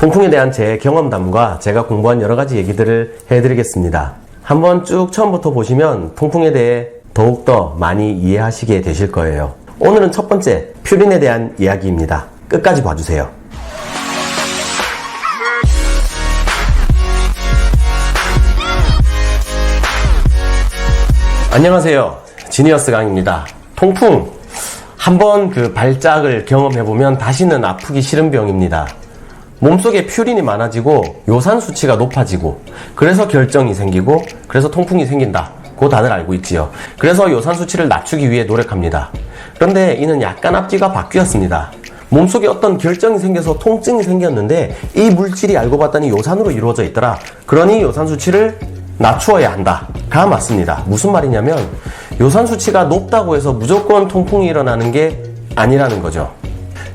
통풍에 대한 제 경험담과 제가 공부한 여러 가지 얘기들을 해드리겠습니다. 한번 쭉 처음부터 보시면 통풍에 대해 더욱더 많이 이해하시게 되실 거예요. 오늘은 첫 번째, 퓨린에 대한 이야기입니다. 끝까지 봐주세요. 안녕하세요. 지니어스 강입니다. 통풍. 한번 그 발작을 경험해보면 다시는 아프기 싫은 병입니다. 몸속에 퓨린이 많아지고 요산 수치가 높아지고 그래서 결정이 생기고 그래서 통풍이 생긴다. 고 다들 알고 있지요. 그래서 요산 수치를 낮추기 위해 노력합니다. 그런데 이는 약간 앞뒤가 바뀌었습니다. 몸속에 어떤 결정이 생겨서 통증이 생겼는데 이 물질이 알고 봤더니 요산으로 이루어져 있더라. 그러니 요산 수치를 낮추어야 한다. 가 맞습니다. 무슨 말이냐면 요산 수치가 높다고 해서 무조건 통풍이 일어나는 게 아니라는 거죠.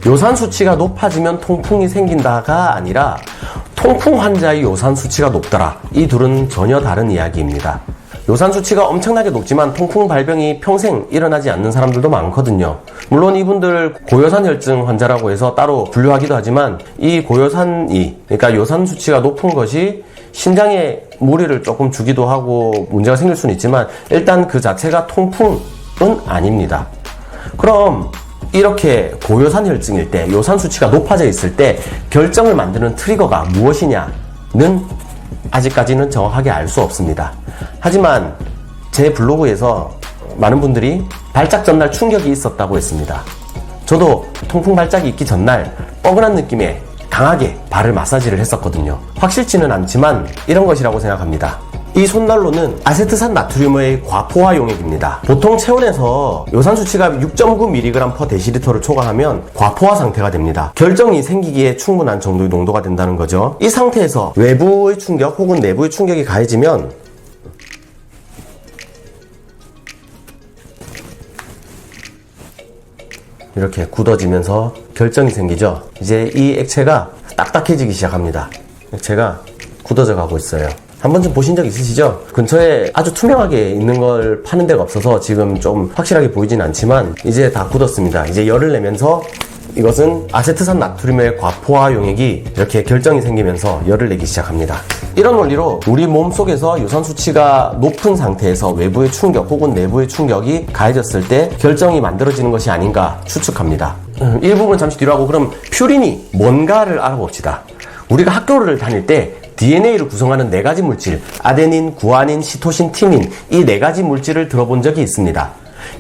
요산 수치가 높아지면 통풍이 생긴다가 아니라 통풍 환자의 요산 수치가 높더라. 이 둘은 전혀 다른 이야기입니다. 요산 수치가 엄청나게 높지만 통풍 발병이 평생 일어나지 않는 사람들도 많거든요. 물론 이분들 고요산 혈증 환자라고 해서 따로 분류하기도 하지만 이 고요산이, 그러니까 요산 수치가 높은 것이 신장에 무리를 조금 주기도 하고 문제가 생길 수는 있지만 일단 그 자체가 통풍은 아닙니다. 그럼 이렇게 고요산 혈증일 때, 요산 수치가 높아져 있을 때 결정을 만드는 트리거가 무엇이냐는 아직까지는 정확하게 알 수 없습니다. 하지만 제 블로그에서 많은 분들이 발작 전날 충격이 있었다고 했습니다. 저도 통풍 발작이 있기 전날 뻐근한 느낌에 강하게 발을 마사지를 했었거든요. 확실치는 않지만 이런 것이라고 생각합니다. 이 손난로는 아세트산 나트륨의 과포화 용액입니다. 보통 체온에서 요산 수치가 6.9mg/dl를 초과하면 과포화 상태가 됩니다. 결정이 생기기에 충분한 정도의 농도가 된다는 거죠. 이 상태에서 외부의 충격 혹은 내부의 충격이 가해지면 이렇게 굳어지면서 결정이 생기죠. 이제 이 액체가 딱딱해지기 시작합니다. 액체가 굳어져 가고 있어요. 한 번쯤 보신 적 있으시죠? 근처에 아주 투명하게 있는 걸 파는 데가 없어서 지금 좀 확실하게 보이진 않지만 이제 다 굳었습니다. 이제 열을 내면서 이것은 아세트산 나트륨의 과포화 용액이 이렇게 결정이 생기면서 열을 내기 시작합니다. 이런 원리로 우리 몸속에서 요산 수치가 높은 상태에서 외부의 충격 혹은 내부의 충격이 가해졌을 때 결정이 만들어지는 것이 아닌가 추측합니다. 이 부분 잠시 뒤로 하고 그럼 퓨린이 뭔가를 알아봅시다. 우리가 학교를 다닐 때 DNA를 구성하는 4가지 물질, 아데닌, 구아닌, 시토신, 티민, 이 4가지 물질을 들어본 적이 있습니다.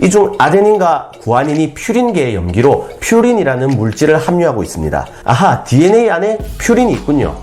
이 중 아데닌과 구아닌이 퓨린계의 염기로 퓨린이라는 물질을 함유하고 있습니다. 아하, DNA 안에 퓨린이 있군요.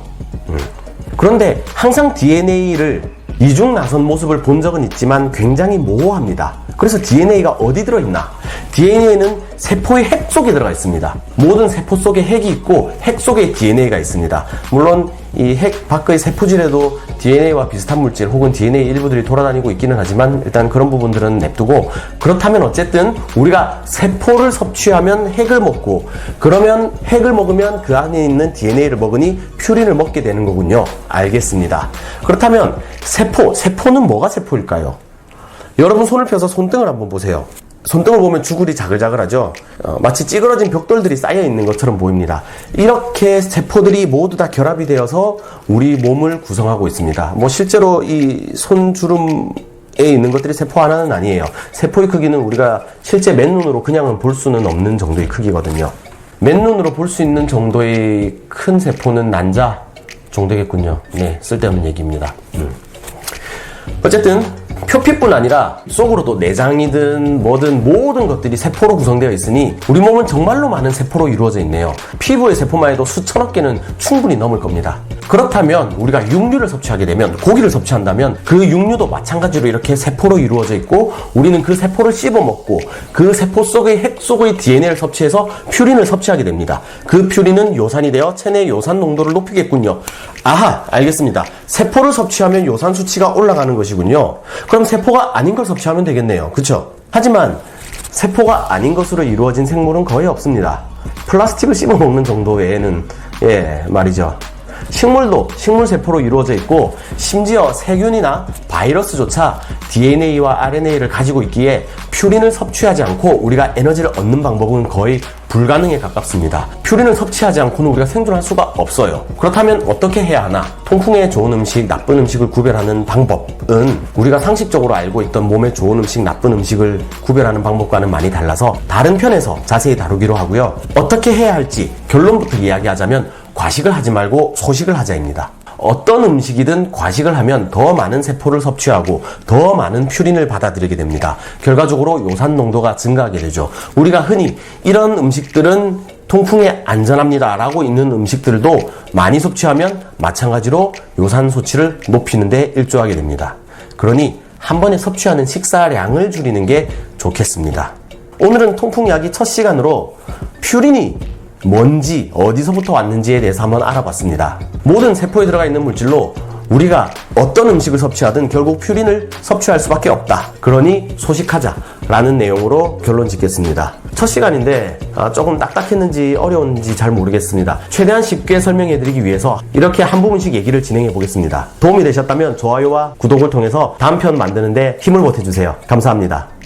그런데 항상 DNA를 이중 나선 모습을 본 적은 있지만 굉장히 모호합니다. 그래서 DNA가 어디 들어있나? DNA는 세포의 핵 속에 들어가 있습니다. 모든 세포 속에 핵이 있고 핵 속에 DNA가 있습니다. 물론 이 핵 밖의 세포질에도 DNA와 비슷한 물질 혹은 DNA 일부들이 돌아다니고 있기는 하지만 일단 그런 부분들은 냅두고, 그렇다면 어쨌든 우리가 세포를 섭취하면 핵을 먹고, 그러면 핵을 먹으면 그 안에 있는 DNA를 먹으니 퓨린을 먹게 되는 거군요. 알겠습니다. 그렇다면 세포는 뭐가 세포일까요? 여러분 손을 펴서 손등을 한번 보세요. 손등을 보면 주글이 자글자글하죠? 마치 찌그러진 벽돌들이 쌓여있는 것처럼 보입니다. 이렇게 세포들이 모두 다 결합이 되어서 우리 몸을 구성하고 있습니다. 실제로 이 손주름에 있는 것들이 세포 하나는 아니에요. 세포의 크기는 우리가 실제 맨눈으로 그냥은 볼 수는 없는 정도의 크기거든요. 맨눈으로 볼 수 있는 정도의 큰 세포는 난자 정도겠군요. 네, 쓸데없는 얘기입니다. 어쨌든 표피뿐 아니라 속으로도 내장이든 뭐든 모든 것들이 세포로 구성되어 있으니 우리 몸은 정말로 많은 세포로 이루어져 있네요. 피부의 세포만 해도 수천억 개는 충분히 넘을 겁니다. 그렇다면 우리가 육류를 섭취하게 되면, 고기를 섭취한다면 그 육류도 마찬가지로 이렇게 세포로 이루어져 있고 우리는 그 세포를 씹어먹고 그 세포 속의 핵 속의 DNA를 섭취해서 퓨린을 섭취하게 됩니다. 그 퓨린은 요산이 되어 체내 요산 농도를 높이겠군요. 아하, 알겠습니다. 세포를 섭취하면 요산 수치가 올라가는 것이군요. 그럼 세포가 아닌 걸 섭취하면 되겠네요. 그쵸? 하지만 세포가 아닌 것으로 이루어진 생물은 거의 없습니다. 플라스틱을 씹어먹는 정도 외에는 말이죠. 식물도 식물세포로 이루어져 있고 심지어 세균이나 바이러스조차 DNA와 RNA를 가지고 있기에 퓨린을 섭취하지 않고 우리가 에너지를 얻는 방법은 거의 불가능에 가깝습니다. 퓨린을 섭취하지 않고는 우리가 생존할 수가 없어요. 그렇다면 어떻게 해야 하나? 통풍에 좋은 음식, 나쁜 음식을 구별하는 방법은 우리가 상식적으로 알고 있던 몸에 좋은 음식, 나쁜 음식을 구별하는 방법과는 많이 달라서 다른 편에서 자세히 다루기로 하고요. 어떻게 해야 할지 결론부터 이야기하자면 과식을 하지 말고 소식을 하자입니다. 어떤 음식이든 과식을 하면 더 많은 세포를 섭취하고 더 많은 퓨린을 받아들이게 됩니다. 결과적으로 요산 농도가 증가하게 되죠. 우리가 흔히 이런 음식들은 통풍에 안전합니다 라고 있는 음식들도 많이 섭취하면 마찬가지로 요산 수치를 높이는 데 일조하게 됩니다. 그러니 한 번에 섭취하는 식사량을 줄이는 게 좋겠습니다. 오늘은 통풍 이야기 첫 시간으로 퓨린이 뭔지 어디서부터 왔는지에 대해서 한번 알아봤습니다. 모든 세포에 들어가 있는 물질로 우리가 어떤 음식을 섭취하든 결국 퓨린을 섭취할 수밖에 없다. 그러니 소식하자 라는 내용으로 결론 짓겠습니다. 첫 시간인데 조금 딱딱했는지 어려운지 잘 모르겠습니다. 최대한 쉽게 설명해 드리기 위해서 이렇게 한 부분씩 얘기를 진행해 보겠습니다. 도움이 되셨다면 좋아요와 구독을 통해서 다음 편 만드는데 힘을 보태주세요. 감사합니다.